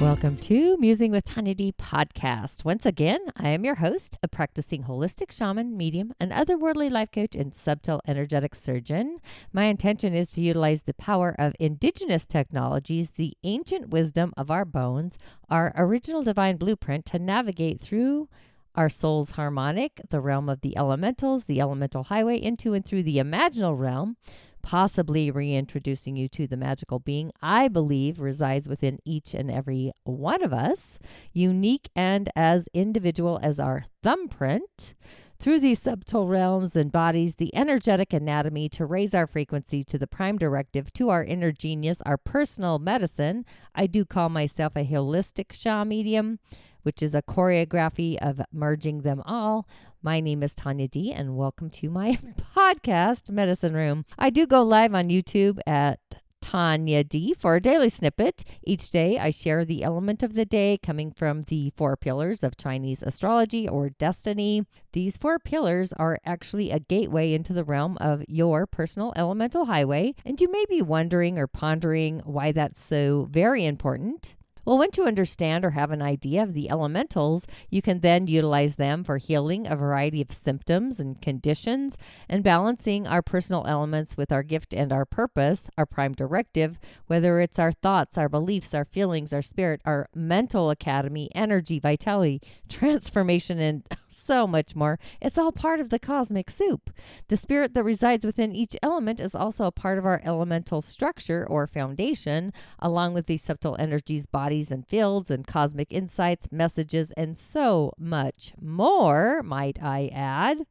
Welcome to Musing with Tonya D podcast. Once again, I am your host, a practicing holistic shaman, medium, and otherworldly life coach and subtle energetic surgeon. My intention is to utilize the power of indigenous technologies, the ancient wisdom of our bones, our original divine blueprint to navigate through our soul's harmonic, the realm of the elementals, the elemental highway, into and through the imaginal realm, possibly reintroducing you to the magical being I believe resides within each and every one of us, unique and as individual as our thumbprint. Through these subtle realms and bodies, the energetic anatomy to raise our frequency to the prime directive, to our inner genius, our personal medicine. I do call myself a holistic Sha medium, which is a choreography of merging them all. My name is Tonya D, and welcome to my podcast, Medicine Room. I do go live on YouTube at Tonya D for a daily snippet. Each day, I share the element of the day coming from the 4 pillars of Chinese astrology or destiny. These 4 pillars are actually a gateway into the realm of your personal elemental highway, and you may be wondering or pondering why that's so very important. Well, once you understand or have an idea of the elementals, you can then utilize them for healing a variety of symptoms and conditions and balancing our personal elements with our gift and our purpose, our prime directive, whether it's our thoughts, our beliefs, our feelings, our spirit, our mental academy, energy, vitality, transformation, and so much more. It's all part of the cosmic soup. The spirit that resides within each element is also a part of our elemental structure or foundation, along with these subtle energies, bodies, and fields and cosmic insights, messages, and so much more, might I add.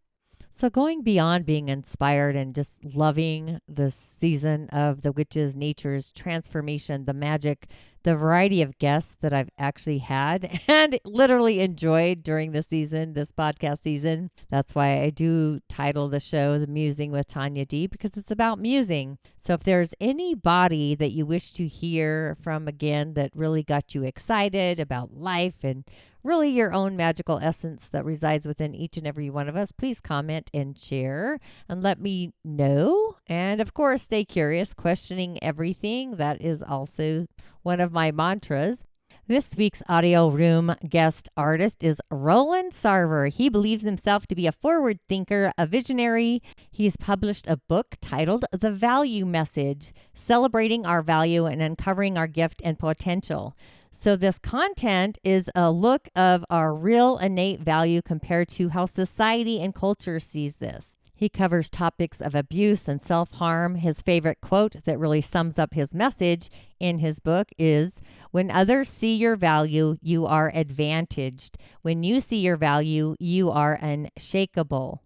So going beyond being inspired and just loving the season of the witches, nature's transformation, the magic, the variety of guests that I've actually had and literally enjoyed during the season, this podcast season. That's why I do title the show The Musing with Tonya D, because it's about musing. So if there's anybody that you wish to hear from again that really got you excited about life and really your own magical essence that resides within each and every one of us, please comment and share and let me know. And of course, stay curious, questioning everything. That is also one of my mantras. This week's audio room guest artist is Rolland Sarver. He believes himself to be a forward thinker, a visionary. He's published a book titled The Value Message, Celebrating Our Value and Uncovering Our Gift and Potential. So this content is a look of our real innate value compared to how society and culture sees this. He covers topics of abuse and self-harm. His favorite quote that really sums up his message in his book is, "When others see your value, you are advantaged. When you see your value, you are unshakable."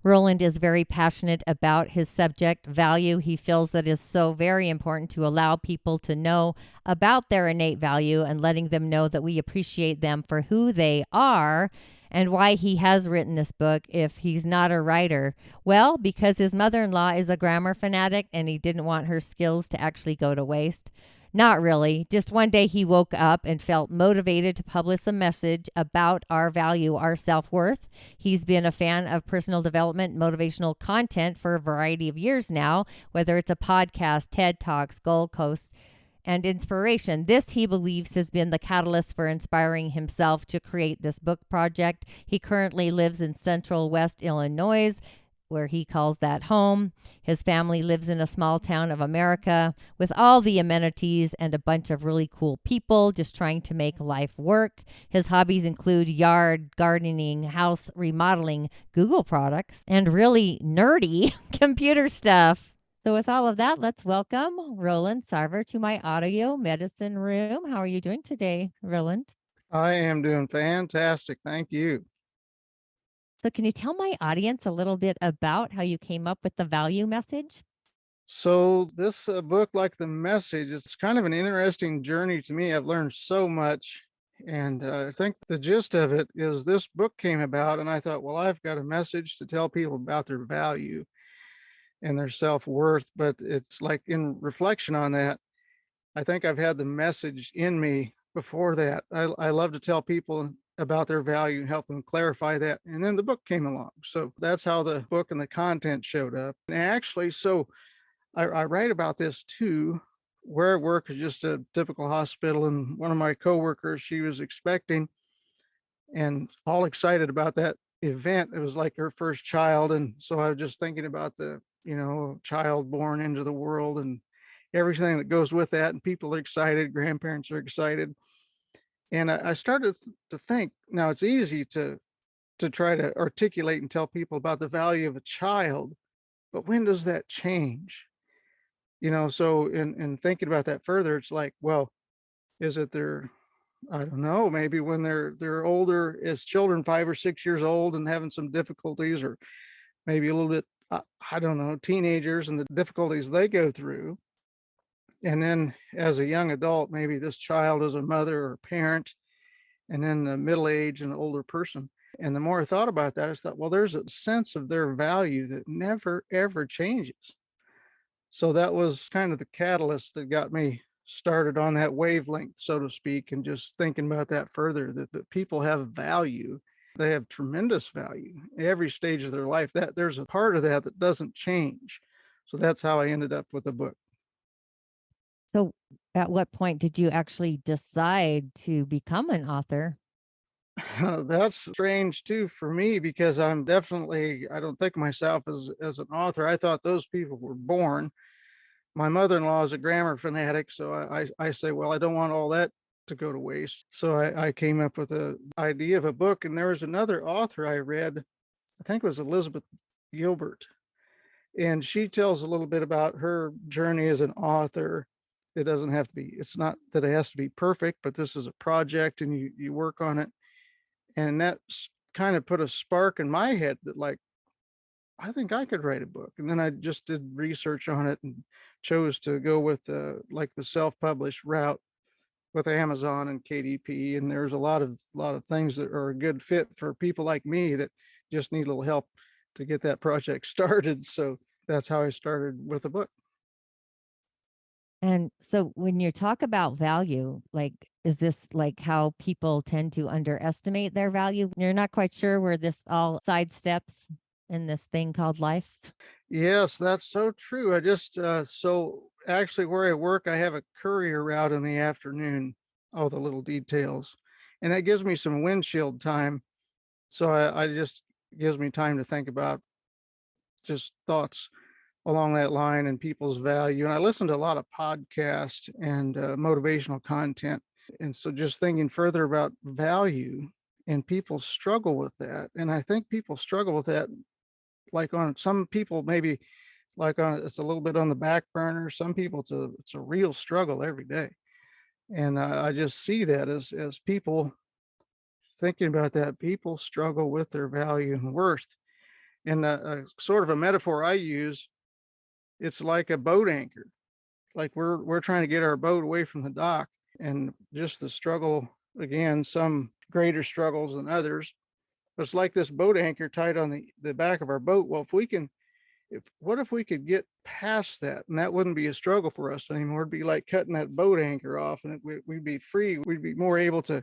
Rolland is very passionate about his subject, value. He feels that is so very important to allow people to know about their innate value and letting them know that we appreciate them for who they are. And why he has written this book if he's not a writer? Well, because his mother-in-law is a grammar fanatic and he didn't want her skills to actually go to waste. Not really. Just one day he woke up and felt motivated to publish a message about our value, our self-worth. He's been a fan of personal development, motivational content for a variety of years now, whether it's a podcast, TED Talks, Gold Coast, and inspiration. This, he believes, has been the catalyst for inspiring himself to create this book project. He currently lives in Central West Illinois, where he calls that home. His family lives in a small town of America with all the amenities and a bunch of really cool people just trying to make life work. His hobbies include yard, gardening, house remodeling, Google products, and really nerdy computer stuff. So with all of that, let's welcome Rolland Sarver to my audio medicine room. How are you doing today, Rolland? I am doing fantastic. Thank you. So can you tell my audience a little bit about how you came up with the value message? So this book, like the message, it's kind of an interesting journey to me. I've learned so much. And I think the gist of it is this book came about and I thought, well, I've got a message to tell people about their value and their self-worth. But it's like in reflection on that, I think I've had the message in me before that. I love to tell people about their value and help them clarify that. And then the book came along. So that's how the book and the content showed up. And actually, so I write about this too where I work is just a typical hospital, and one of my coworkers, she was expecting and all excited about that event. It was like her first child, and so I was just thinking about the, child born into the world and everything that goes with that, and people are excited, grandparents are excited. And I started to think, now it's easy to try to articulate and tell people about the value of a child, but when does that change? So in thinking about that further, it's like, well, is it their, I don't know, maybe when they're older as children, 5 or 6 years old and having some difficulties, or maybe a little bit, I don't know, teenagers and the difficulties they go through. And then as a young adult, maybe this child is a mother or parent, and then the middle age and older person. And the more I thought about that, I thought, well, there's a sense of their value that never ever changes. So that was kind of the catalyst that got me started on that wavelength, so to speak, and just thinking about that further, that people have value. They have tremendous value every stage of their life. That there's a part of that that doesn't change. So that's how I ended up with the book. So, at what point did you actually decide to become an author? That's strange too for me, because I don't think of myself as an author. I thought those people were born. My mother-in-law is a grammar fanatic, so I say, well, I don't want all that to go to waste. So I came up with the idea of a book, and there was another author I read, I think it was Elizabeth Gilbert, and she tells a little bit about her journey as an author. It doesn't have to be, it's not that it has to be perfect, but this is a project and you work on it. And that's kind of put a spark in my head that, like, I think I could write a book. And then I just did research on it and chose to go with like the self-published route with Amazon and KDP. And there's a lot of things that are a good fit for people like me that just need a little help to get that project started. So that's how I started with the book. And so when you talk about value, like, is this like how people tend to underestimate their value? You're not quite sure where this all sidesteps in this thing called life. Yes, that's so true. I just so actually where I work, I have a courier route in the afternoon, all the little details. And that gives me some windshield time. So I just gives me time to think about just thoughts along that line and people's value. And I listen to a lot of podcasts and motivational content. And so just thinking further about value, and people struggle with that. And I think people struggle with that, like on some people, maybe like on it's a little bit on the back burner. Some people, it's a real struggle every day. And I just see that as people thinking about that, people struggle with their value and worth. And sort of a metaphor I use, it's like a boat anchor. Like we're trying to get our boat away from the dock, and just the struggle, again, some greater struggles than others. But it's like this boat anchor tied on the back of our boat. Well, if what if we could get past that, and that wouldn't be a struggle for us anymore? It'd be like cutting that boat anchor off, and we'd be free. We'd be more able to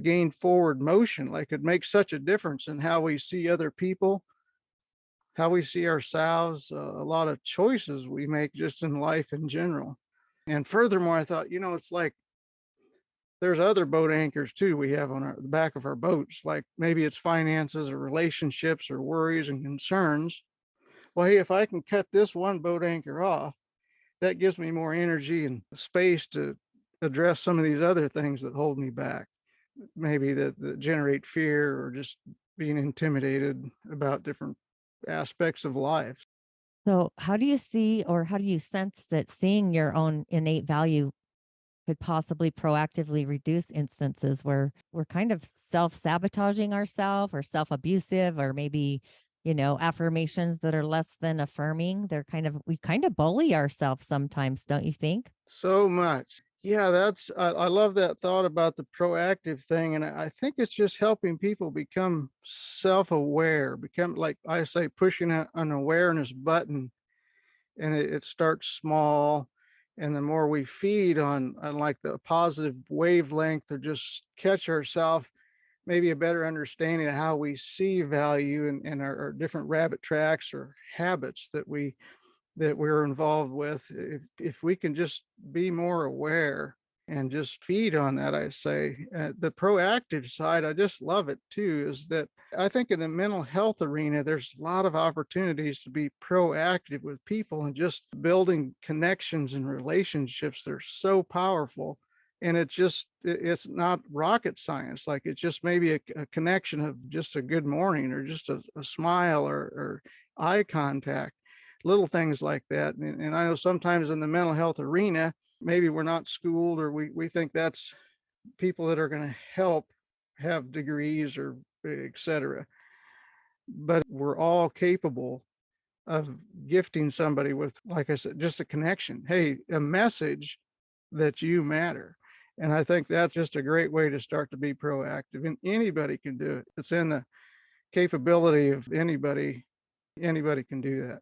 gain forward motion. Like it makes such a difference in how we see other people, how we see ourselves, a lot of choices we make just in life in general. And furthermore, I thought, it's like there's other boat anchors too we have on the back of our boats. Like maybe it's finances or relationships or worries and concerns. Well, hey, if I can cut this one boat anchor off, that gives me more energy and space to address some of these other things that hold me back. Maybe that generate fear, or just being intimidated about different aspects of life. So, how do you see or how do you sense that seeing your own innate value could possibly proactively reduce instances where we're kind of self sabotaging ourselves or self abusive, or maybe, affirmations that are less than affirming? We kind of bully ourselves sometimes, don't you think? So much. Yeah, I love that thought about the proactive thing. And I think it's just helping people become self-aware, become, like I say, pushing an awareness button, and it starts small. And the more we feed on like the positive wavelength, or just catch ourselves, maybe a better understanding of how we see value and our different rabbit tracks or habits that we that we're involved with, if we can just be more aware and just feed on that, I say. The proactive side, I just love it too, is that I think in the mental health arena, there's a lot of opportunities to be proactive with people and just building connections and relationships. They're so powerful. And it's not rocket science. Like it's just maybe a connection of just a good morning or just a smile or eye contact, little things like that. And I know sometimes in the mental health arena, maybe we're not schooled, or we think that's people that are going to help have degrees or etc. But we're all capable of gifting somebody with, like I said, just a connection. Hey, a message that you matter. And I think that's just a great way to start to be proactive. And anybody can do it. It's in the capability of anybody. Anybody can do that.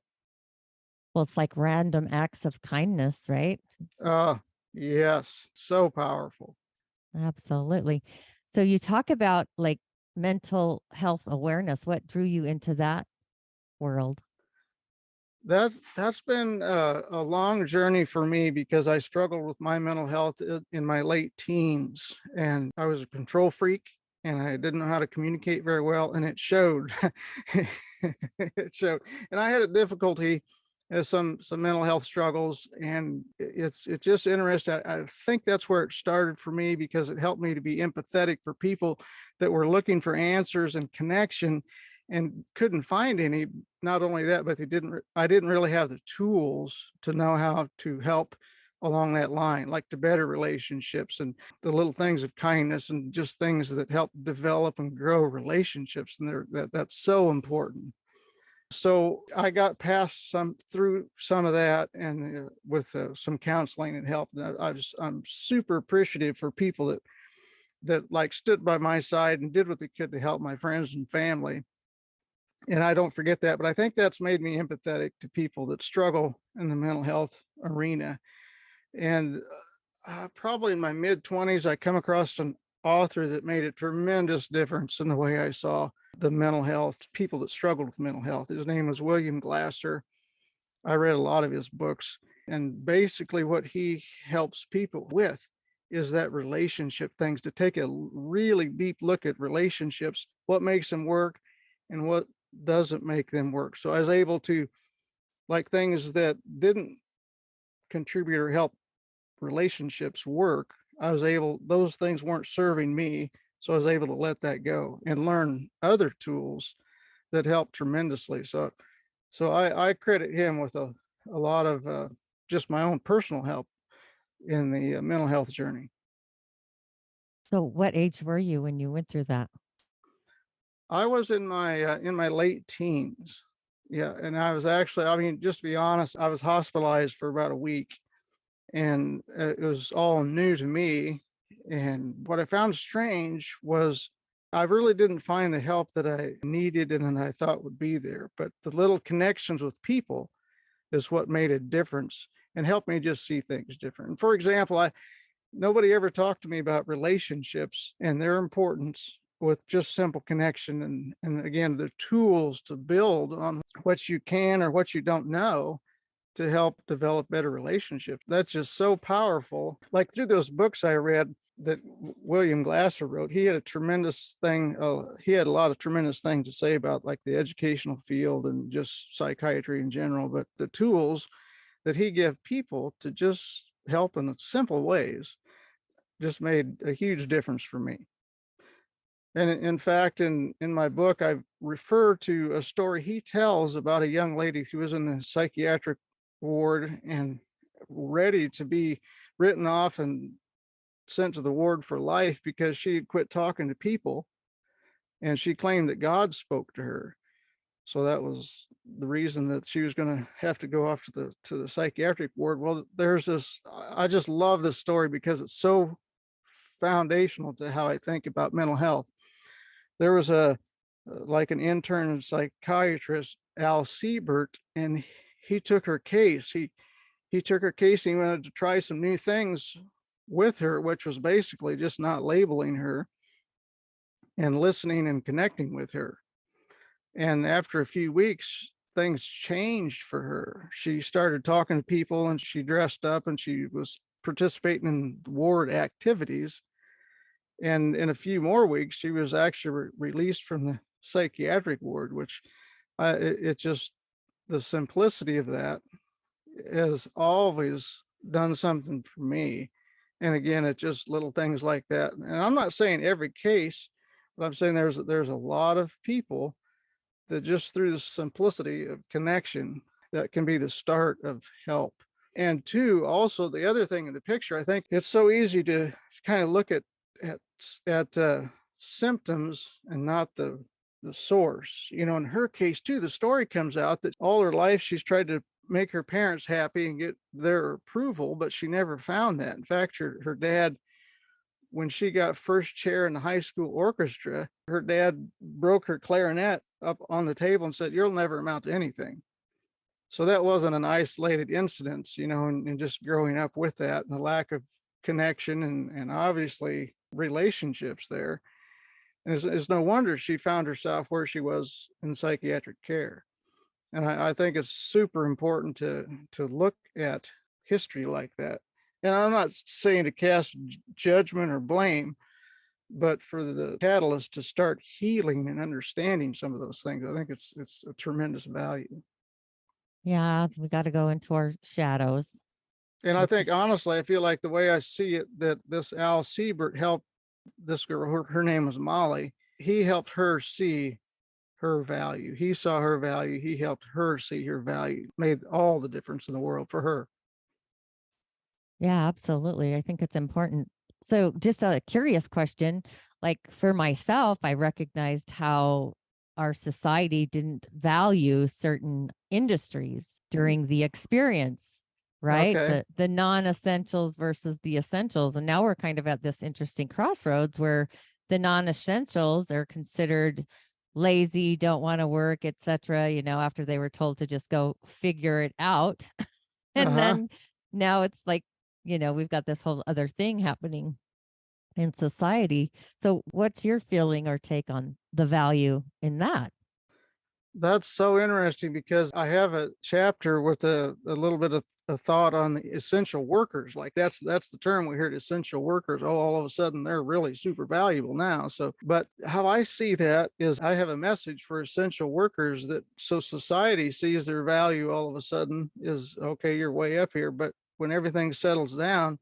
Well, it's like random acts of kindness, right? Yes, so powerful. Absolutely. So you talk about like mental health awareness. What drew you into that world? That's been a long journey for me because I struggled with my mental health in my late teens, and I was a control freak, and I didn't know how to communicate very well, and it showed. It showed, and I had a difficulty, some mental health struggles, and it's just interesting. I think that's where it started for me because it helped me to be empathetic for people that were looking for answers and connection and couldn't find any. Not only that, but I didn't really have the tools to know how to help along that line, like to better relationships and the little things of kindness and just things that help develop and grow relationships. And that's so important. So I got past through some of that, and with some counseling and help. And I'm super appreciative for people that like stood by my side and did what they could to help my friends and family. And I don't forget that, but I think that's made me empathetic to people that struggle in the mental health arena. And probably in my mid 20s, I come across an author that made a tremendous difference in the way I saw the mental health, people that struggled with mental health. His name was William Glasser. I read a lot of his books, and basically what he helps people with is that relationship things, to take a really deep look at relationships, what makes them work and what doesn't make them work. So I was able to, like, things that didn't contribute or help relationships work, those things weren't serving me. So I was able to let that go and learn other tools that helped tremendously. So I credit him with a lot of just my own personal help in the mental health journey. So what age were you when you went through that? I was in my late teens. Yeah, and I was actually, I mean, just to be honest, I was hospitalized for about a week, and it was all new to me. And what I found strange was I really didn't find the help that I needed and I thought would be there. But the little connections with people is what made a difference and helped me just see things different. And for example, nobody ever talked to me about relationships and their importance with just simple connection and again the tools to build on what you can or what you don't know to help develop better relationships. That's just so powerful. Like through those books I read that William Glasser wrote, he had a tremendous thing. He had a lot of tremendous things to say about like the educational field and just psychiatry in general. But the tools that he gave people to just help in simple ways just made a huge difference for me. And in fact, in my book, I refer to a story he tells about a young lady who was in the psychiatric ward and ready to be written off and sent to the ward for life because she had quit talking to people, and she claimed that God spoke to her. So that was the reason that she was going to have to go off to the psychiatric ward. Well, there's this, I just love this story because it's so foundational to how I think about mental health. There was like an intern psychiatrist, Al Siebert, and he took her case. He took her case and he wanted to try some new things with her, which was basically just not labeling her and listening and connecting with her. And after a few weeks, things changed for her. She started talking to people and she dressed up and she was participating in ward activities. And in a few more weeks, she was actually released from the psychiatric ward, which it just, the simplicity of that has always done something for me. And again, it's just little things like that. And I'm not saying every case, but I'm saying there's a lot of people that just through the simplicity of connection, that can be the start of help. And two, also the other thing in the picture, I think it's so easy to kind of look at at symptoms and not the source. You know, in her case too, the story comes out that all her life she's tried to make her parents happy and get their approval, but she never found that. In fact, her dad, when she got first chair in the high school orchestra, her dad broke her clarinet up on the table and said, "You'll never amount to anything." So that wasn't an isolated incident, you know, and just growing up with that and the lack of connection and obviously relationships there. And it's no wonder she found herself where she was in psychiatric care. And I think it's super important to look at history like that. And I'm not saying to cast judgment or blame, but for the catalyst to start healing and understanding some of those things, I think it's a tremendous value. Yeah, we got to go into our shadows, And I which think is, honestly, I feel like the way I see it, that this Al Siebert helped this girl, her name was Molly. He helped her see her value. He saw her value. He helped her see her value. Made all the difference in the world for her. yeah, absolutely. I think it's important. So, just a curious question, like for myself, I recognized how our society didn't value certain industries during the experience, right? Okay. The non-essentials versus the essentials. And now we're kind of at this interesting crossroads where the non-essentials are considered lazy, don't want to work, etc., after they were told to just go figure it out. Uh And huh. then now it's like, we've got this whole other thing happening in society. So, what's your feeling or take on the value in that? That's so interesting because I have a chapter with a little bit of a thought on the essential workers. Like that's the term we heard, essential workers. Oh, all of a sudden they're really super valuable now. So, but how I see that is I have a message for essential workers that so society sees their value all of a sudden is okay, you're way up here. But when everything settles down,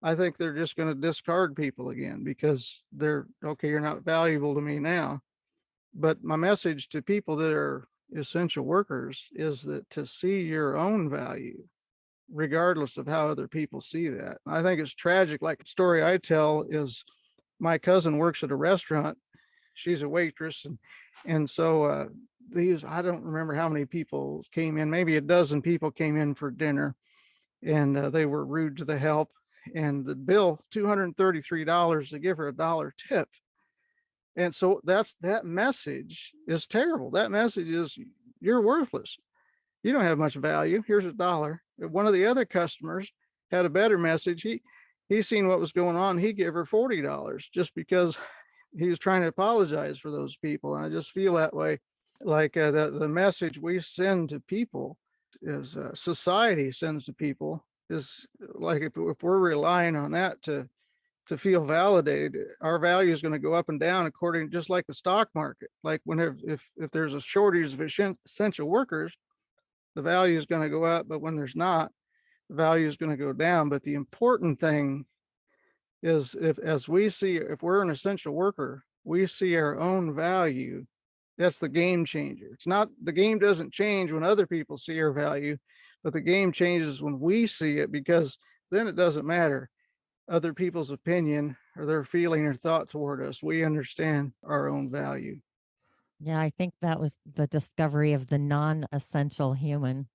I think they're just going to discard people again because they're okay, you're not valuable to me now. But my message to people that are essential workers is that to see your own value, regardless of how other people see that. I think it's tragic. Like the story I tell is my cousin works at a restaurant. She's a waitress. And so these, I don't remember how many people came in, maybe a dozen people came in for dinner and they were rude to the help. And the bill, $233, to give her $1 tip. And so that message is terrible. That message is you're worthless. You don't have much value. Here's $1. One of the other customers had a better message. He seen what was going on. He gave her $40 just because he was trying to apologize for those people. And I just feel that way. Like the message we send to people is society sends to people is like if we're relying on that to feel validated, our value is going to go up and down according, just like the stock market. Like whenever if there's a shortage of essential workers, the value is going to go up, but when there's not, the value is going to go down. But the important thing is if we're an essential worker, we see our own value. That's the game changer. It's not, the game doesn't change when other people see our value, but the game changes when we see it, because then it doesn't matter other people's opinion or their feeling or thought toward us. We understand our own value. Yeah, I think that was the discovery of the non-essential human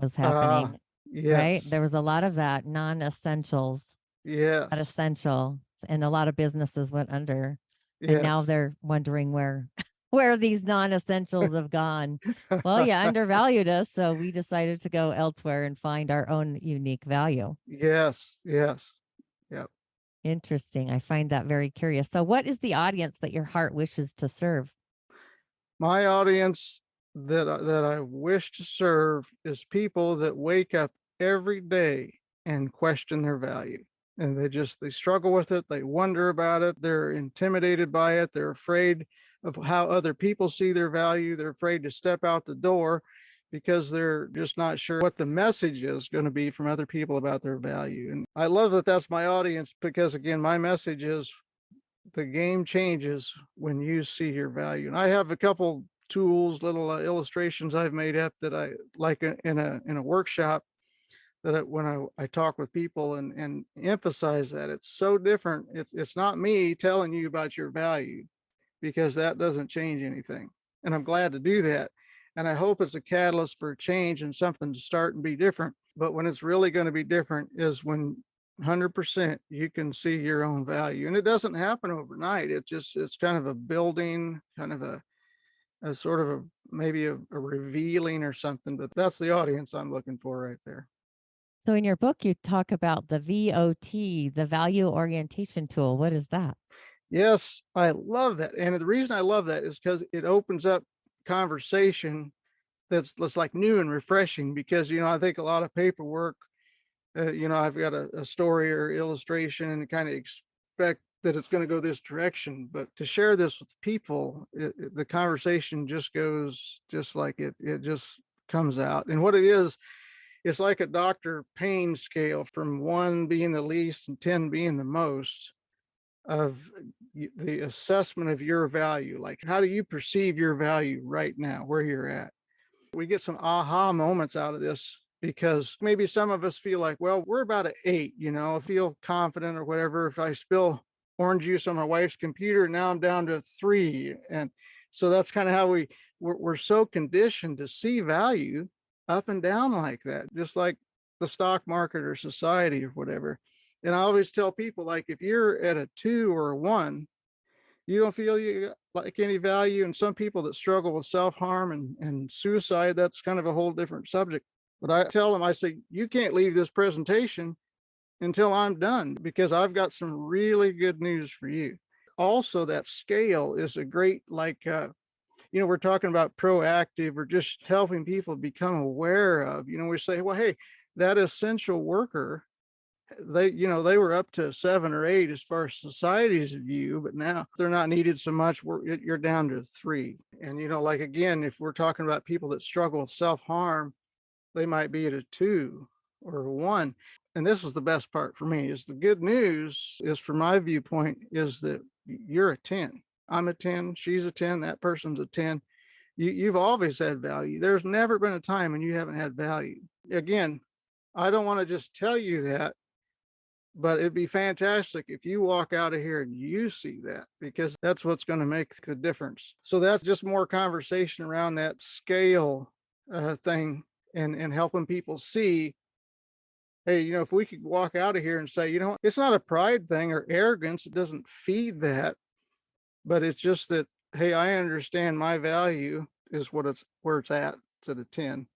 was Ah, happening, right? There yes, was a lot of that non-essentials, not yes, essential, and a lot of businesses went under. And now yes. they're wondering where where these non-essentials have gone. Well, you undervalued us, so we decided to go elsewhere and find our own unique value. Yes, yes, yep. Interesting. I find that very curious. So, what is the audience that your heart wishes to serve? My audience that I wish to serve is people that wake up every day and question their value. And they struggle with it. They wonder about it. They're intimidated by it. They're afraid of how other people see their value. They're afraid to step out the door because they're just not sure what the message is going to be from other people about their value. And I love that that's my audience because, again, my message is the game changes when you see your value. And I have a couple tools, little illustrations I've made up that I like in a workshop that when I talk with people and emphasize that it's so different. It's not me telling you about your value because that doesn't change anything. And I'm glad to do that. And I hope it's a catalyst for change and something to start and be different. But when it's really going to be different is when 100% you can see your own value. And it doesn't happen overnight. It's kind of a building, kind of a sort of maybe a revealing or something. But that's the audience I'm looking for right there. So in your book, you talk about the VOT, the value orientation tool. What is that? Yes, I love that. And the reason I love that is because it opens up conversation that's like new and refreshing because, I think a lot of paperwork, I've got a story or illustration and kind of expect that it's going to go this direction. But to share this with people, the conversation just goes just like it just comes out. And what it is, it's like a Dr. Payne scale from 1 being the least and 10 being the most of the assessment of your value. Like, how do you perceive your value right now, where you're at? We get some aha moments out of this because maybe some of us feel like, well, we're about an 8, I feel confident or whatever. If I spill orange juice on my wife's computer, now I'm down to 3. And so that's kind of how we're so conditioned to see value up and down like that, just like the stock market or society or whatever. And I always tell people, like, if you're at a 2 or a 1, you don't feel you like any value. And some people that struggle with self-harm and suicide, that's kind of a whole different subject. But I tell them, I say, you can't leave this presentation until I'm done because I've got some really good news for you. Also, that scale is a great, like, we're talking about proactive or just helping people become aware of, we say, well, hey, that essential worker, they were up to 7 or 8 as far as society's view, but now they're not needed so much. You're down to 3. And, like, again, if we're talking about people that struggle with self-harm, they might be at a 2 or a 1. And this is the best part for me is the good news is, from my viewpoint, is that you're a 10. I'm a 10. She's a 10. That person's a 10. You've always had value. There's never been a time when you haven't had value. Again, I don't want to just tell you that, but it'd be fantastic if you walk out of here and you see that, because that's what's going to make the difference. So that's just more conversation around that scale thing and helping people see, hey, if we could walk out of here and say, it's not a pride thing or arrogance. It doesn't feed that, but it's just that, hey, I understand my value is where it's at to the 10.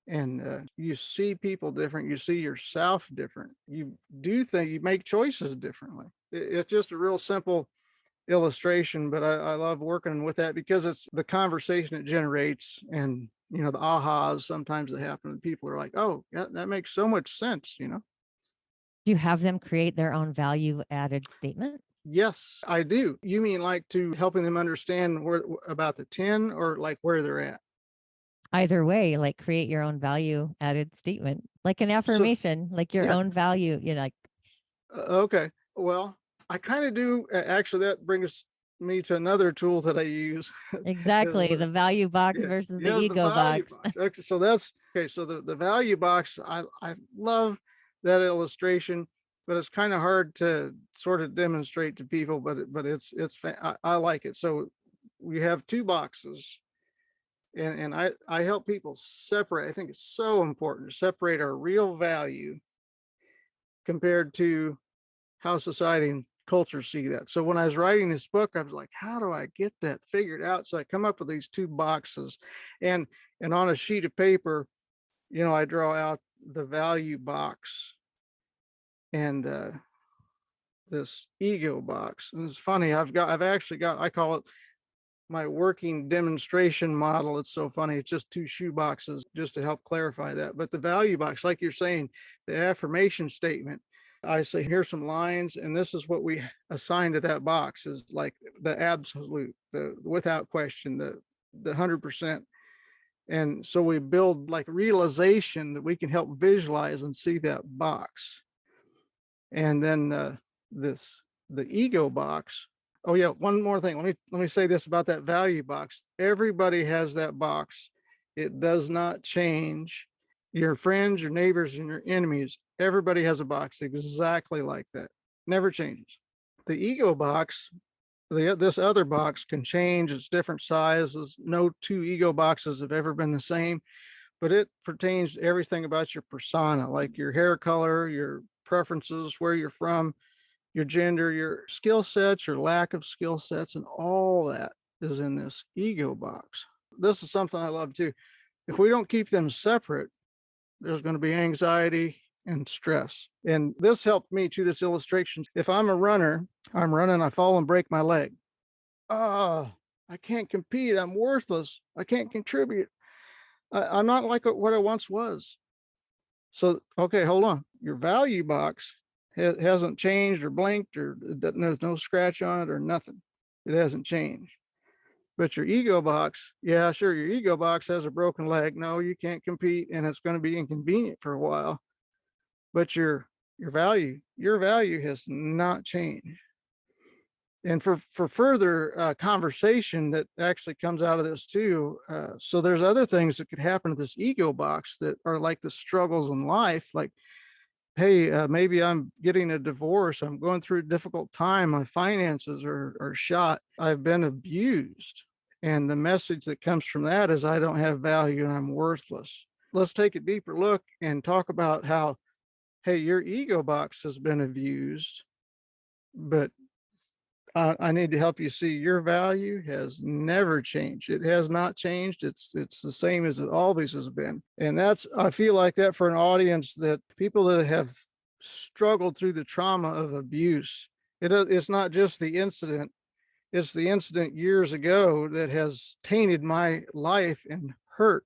And you see people different. You see yourself different. You make choices differently. It's just a real simple illustration, but I love working with that because it's the conversation it generates, and the ahas sometimes that happen, and people are like, oh, that makes so much sense. Do you have them create their own value added statement? Yes, I do. You mean like to helping them understand about the 10 or like where they're at? Either way, like create your own value added statement, like an affirmation, like your Yeah. own value, like. Okay. Well, I kind of do. Actually, that brings me to another tool that I use. Exactly. The value box Yeah, versus the yeah, the ego value box. box. Okay, so that's okay. So the value box, I love that illustration, but it's kind of hard to sort of demonstrate to people. But I like it. So we have 2 boxes, and I help people separate. I think it's so important to separate our real value compared to how society and culture see that. So when I was writing this book, I was like, how do I get that figured out? So I come up with these 2 boxes, and on a sheet of paper, I draw out the value box and this ego box. And it's funny, I've actually got, I call it my working demonstration model. It's so funny. It's just two shoe boxes just to help clarify that. But the value box, like you're saying, the affirmation statement, I say, here's some lines, and this is what we assign to that box is like the absolute, the without question, the 100%. And so we build like realization that we can help visualize and see that box. And then the ego box. Oh yeah, one more thing. Let me say this about that value box. Everybody has that box. It does not change. Your friends, your neighbors, and your enemies, everybody has a box exactly like that. Never changes. The ego box, this other box can change. It's different sizes. No two ego boxes have ever been the same, but it pertains to everything about your persona, like your hair color, your preferences, where you're from, your gender, your skill sets, your lack of skill sets, and all that is in this ego box. This is something I love too. If we don't keep them separate, there's going to be anxiety and stress. And this helped me to this illustration. If I'm a runner, I'm running, I fall and break my leg. Oh, I can't compete. I'm worthless. I can't contribute. I'm not like what I once was. So, okay, hold on. Your value box hasn't changed or blinked, or there's no scratch on it or nothing. It hasn't changed. But your ego box, yeah, sure, your ego box has a broken leg. No, you can't compete, and it's going to be inconvenient for a while. But your value has not changed. And for further conversation that actually comes out of this too, so there's other things that could happen to this ego box that are like the struggles in life, like, hey, maybe I'm getting a divorce, I'm going through a difficult time, my finances are shot, I've been abused, and the message that comes from that is I don't have value and I'm worthless. Let's take a deeper look and talk about how, hey, your ego box has been abused, but I need to help you see your value has never changed. It has not changed. It's the same as it always has been. And that's, I feel like that for an audience, that people that have struggled through the trauma of abuse, it's not just the incident, it's the incident years ago that has tainted my life and hurt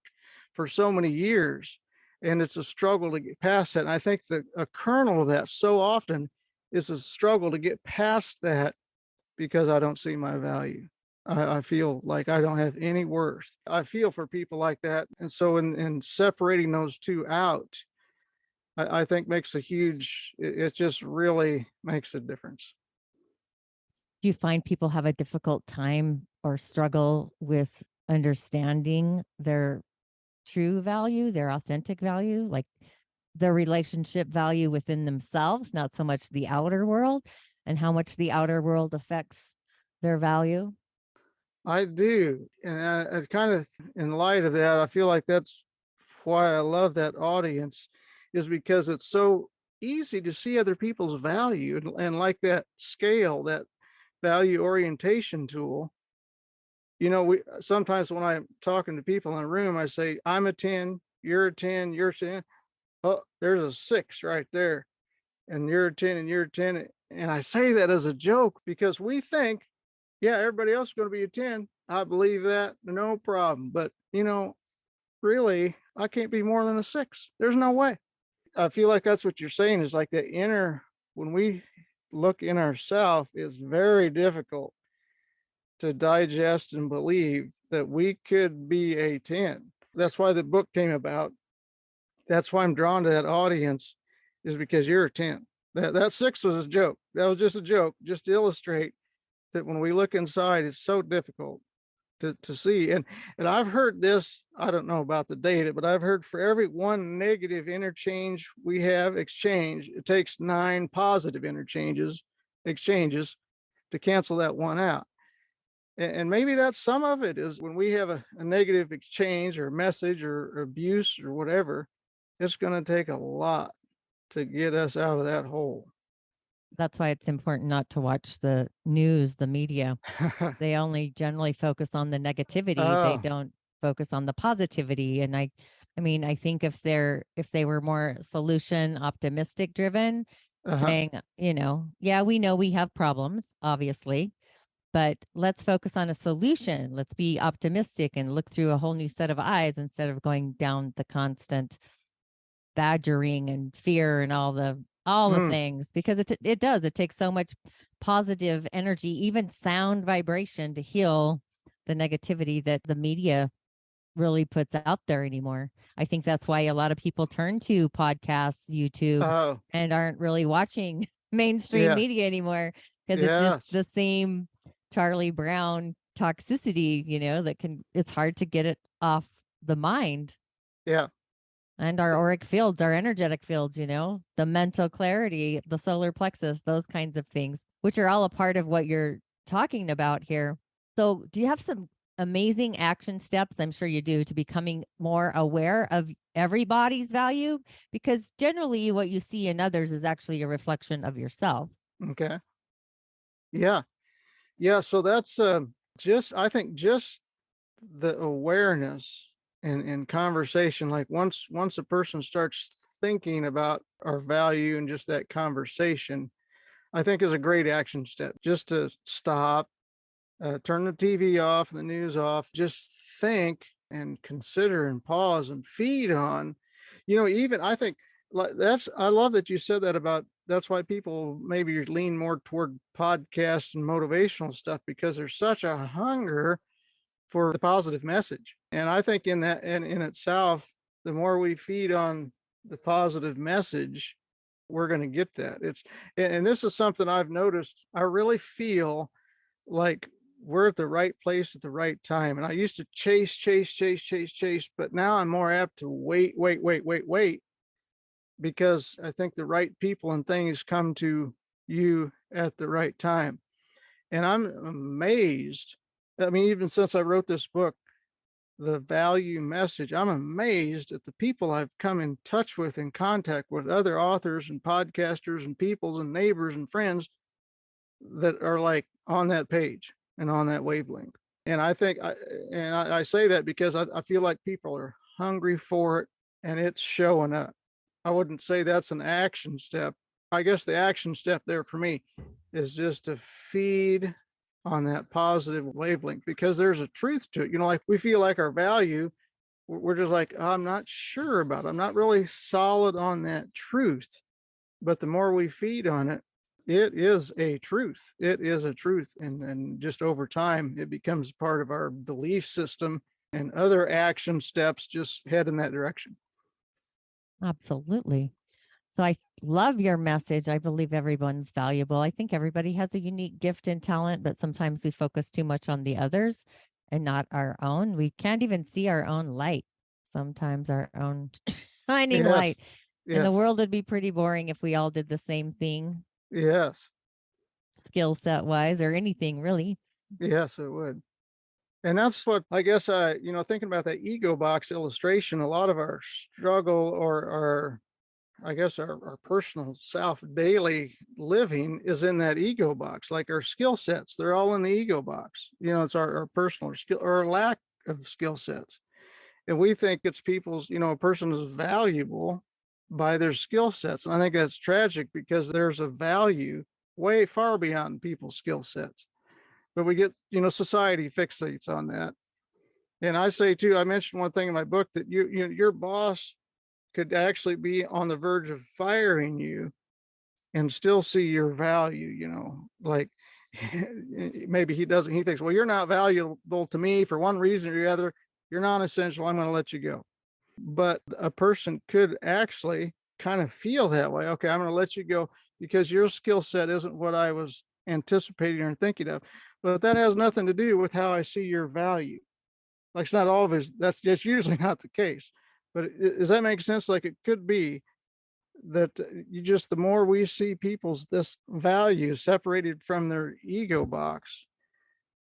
for so many years. And it's a struggle to get past that. And I think that a kernel of that so often is a struggle to get past that, because I don't see my value. I feel like I don't have any worth. I feel for people like that. And so in separating those two out, I think makes a huge, it just really makes a difference. Do you find people have a difficult time or struggle with understanding their true value, their authentic value, like their relationship value within themselves, not so much the outer world, and how much the outer world affects their value? I do. And I kind of, in light of that, I feel like that's why I love that audience, is because it's so easy to see other people's value, and like that scale, that value orientation tool. You know, we sometimes when I'm talking to people in a room, I say, I'm a 10, you're a 10, you're a 10. Oh, there's a 6 right there. And you're a 10 and you're a 10. And I say that as a joke because we think, yeah, everybody else is going to be a 10. I believe that, no problem. But, really, I can't be more than a 6. There's no way. I feel like that's what you're saying, is like the inner, when we look in ourselves, it's very difficult to digest and believe that we could be a 10. That's why the book came about. That's why I'm drawn to that audience, is because you're a 10. That 6 was a joke. That was just a joke, just to illustrate that when we look inside, it's so difficult to see. And I've heard this, I don't know about the data, but I've heard for every one negative interchange we have exchange, it takes 9 positive exchanges to cancel that one out. And maybe that's some of it, is when we have a negative exchange or message or abuse or whatever, it's going to take a lot to get us out of that hole. That's why it's important not to watch the news, the media. They only generally focus on the negativity. They Oh, don't focus on the positivity. And I mean, I think if they were more solution optimistic driven, uh-huh. saying, yeah, we know we have problems, obviously, but let's focus on a solution. Let's be optimistic and look through a whole new set of eyes instead of going down the constant badgering and fear and all the things, because it does. It takes so much positive energy, even sound vibration, to heal the negativity that the media really puts out there anymore. I think that's why a lot of people turn to podcasts, YouTube, Oh, and aren't really watching mainstream yeah. media anymore, because it's just Yes. the same Charlie Brown toxicity, it's hard to get it off the mind. Yeah. And our auric fields, our energetic fields, the mental clarity, the solar plexus, those kinds of things, which are all a part of what you're talking about here. So, do you have some amazing action steps? I'm sure you do, to becoming more aware of everybody's value, because generally what you see in others is actually a reflection of yourself. Okay. Yeah. Yeah. So that's I think just the awareness and conversation, like once a person starts thinking about our value and just that conversation, I think is a great action step. Just to stop, turn the TV off, the news off, just think and consider and pause and feed on, even I think, like, I love that you said that about, that's why people maybe lean more toward podcasts and motivational stuff, because there's such a hunger for the positive message. And I think in that, and in itself, the more we feed on the positive message, we're going to get that. And this is something I've noticed. I really feel like we're at the right place at the right time. And I used to chase, but now I'm more apt to wait, because I think the right people and things come to you at the right time. And I'm amazed. I mean, even since I wrote this book, The Value Message, I'm amazed at the people I've come in touch with, in contact with, other authors and podcasters and people and neighbors and friends that are like on that page and on that wavelength. And I think I say that because I feel like people are hungry for it, and it's showing up. I wouldn't say that's an action step. I guess the action step there for me is just to feed on that positive wavelength, because there's a truth to it. Like we feel like our value, we're just like, "Oh, I'm not sure about it. I'm not really solid on that truth." But the more we feed on it, it is a truth. It is a truth. And then just over time, it becomes part of our belief system, and other action steps just head in that direction. Absolutely. So I love your message. I believe everyone's valuable. I think everybody has a unique gift and talent, but sometimes we focus too much on the others and not our own. We can't even see our own light, sometimes our own shining Yes. light. And the Yes. world would be pretty boring if we all did the same thing, Yes. skill set wise, or anything really. Yes, it would. And that's what I guess thinking about that ego box illustration, a lot of our struggle, or our, I guess our personal self daily living, is in that ego box. Like our skill sets, they're all in the ego box. It's our personal skill or lack of skill sets. And we think it's people's, a person is valuable by their skill sets. And I think that's tragic, because there's a value way far beyond people's skill sets. But we get, society fixates on that. And I say too, I mentioned one thing in my book, that your boss could actually be on the verge of firing you and still see your value, like maybe he thinks, well, you're not valuable to me for one reason or the other. You're non-essential. I'm going to let you go. But a person could actually kind of feel that way. Okay, I'm going to let you go because your skill set isn't what I was anticipating or thinking of. But that has nothing to do with how I see your value. Like, it's not always, that's just usually not the case. But does that make sense? Like, it could be that the more we see people's this value separated from their ego box,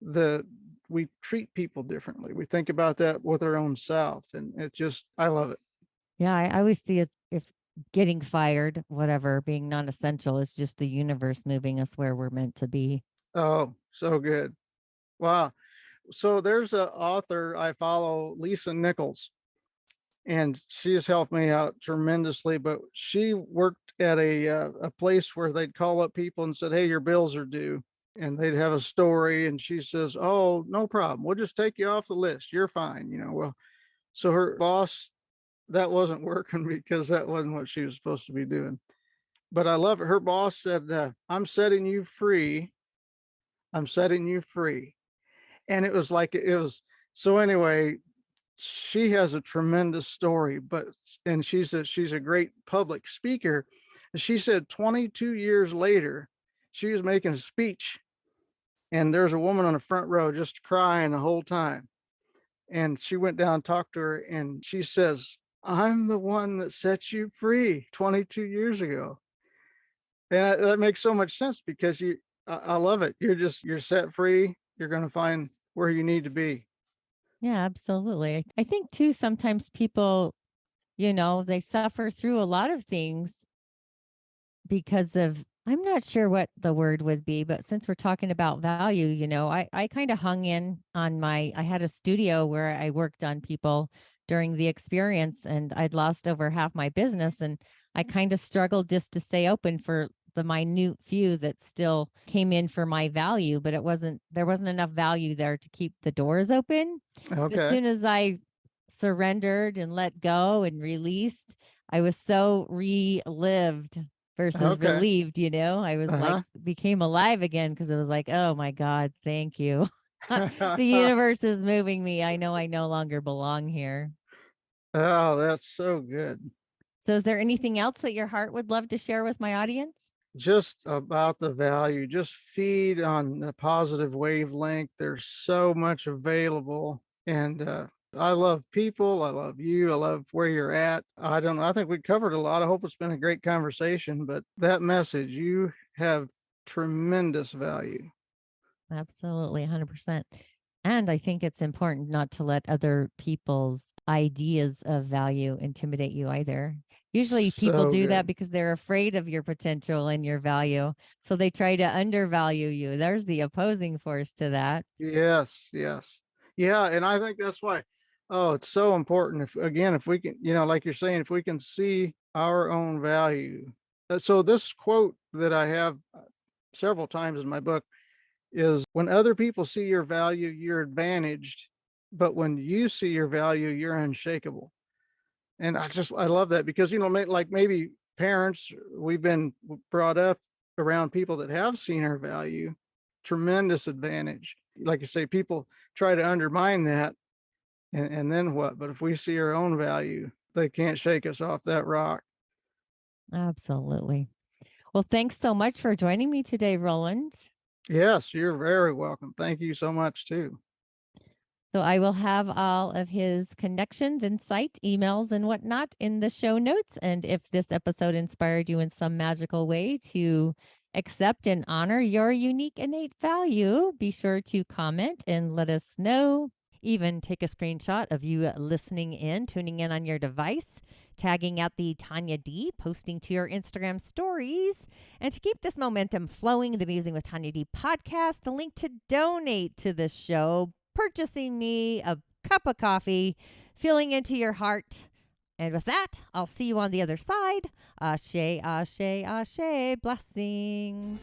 the we treat people differently. We think about that with our own self, and I love it. Yeah, I always see it, if getting fired, whatever, being non-essential is just the universe moving us where we're meant to be. Oh, so good. Wow. So there's an author I follow, Lisa Nichols, and she has helped me out tremendously. But she worked at a place where they'd call up people and said, "Hey, your bills are due." and they'd have a story, and she says, "Oh, no problem. We'll just take you off the list. You're fine." Well, so her boss, that wasn't working because that wasn't what she was supposed to be doing. But I love it. Her boss said, "I'm setting you free. I'm setting you free." And it was like, it was, so anyway, she has a tremendous story, and she's a great public speaker. And she said 22 years later, she was making a speech, and there's a woman on the front row just crying the whole time. And she went down and talked to her, and she says, "I'm the one that set you free 22 years ago." And that makes so much sense because I love it. You're set free. You're going to find where you need to be. Yeah, absolutely. I think too, sometimes people, they suffer through a lot of things because of, I'm not sure what the word would be, but since we're talking about value, I kind of hung in on I had a studio where I worked on people during the experience, and I'd lost over half my business, and I kind of struggled just to stay open for the minute few that still came in for my value, but there wasn't enough value there to keep the doors open. But as Okay. soon as I surrendered and let go and released, I was so relived versus Okay. relieved, I was like, Uh became alive again because it was like, oh my God, thank you. The huh. universe is moving me. I know I no longer belong here. Oh, that's so good. So, is there anything else that your heart would love to share with my audience? Just about the value, just feed on the positive wavelength. There's so much available. And I love people. I love you. I love where you're at. I don't know. I think we covered a lot. I hope it's been a great conversation, but that message, you have tremendous value. Absolutely, 100%. And I think it's important not to let other people's ideas of value intimidate you either. Usually people So do that good. because they're afraid of your potential and your value. So they try to undervalue you. There's the opposing force to that. Yes, yes. Yeah, and I think that's why, oh, it's so important if, again, if we can, like you're saying, if we can see our own value. So this quote that I have several times in my book is, when other people see your value, you're advantaged, but when you see your value, you're unshakable. And I love that because, like maybe parents, we've been brought up around people that have seen our value, tremendous advantage. Like you say, people try to undermine that, and then what? But if we see our own value, they can't shake us off that rock. Absolutely. Well, thanks so much for joining me today, Roland. Yes, you're very welcome. Thank you so much too. So I will have all of his connections and site emails and whatnot in the show notes. And if this episode inspired you in some magical way to accept and honor your unique innate value, be sure to comment and let us know. Even take a screenshot of you listening in, tuning in on your device, tagging out the Tonya D, posting to your Instagram stories. And to keep this momentum flowing, the Musing with Tonya D podcast, the link to donate to this show, purchasing me a cup of coffee, filling into your heart. And with that, I'll see you on the other side. Ashe, ashe, ashe. Blessings.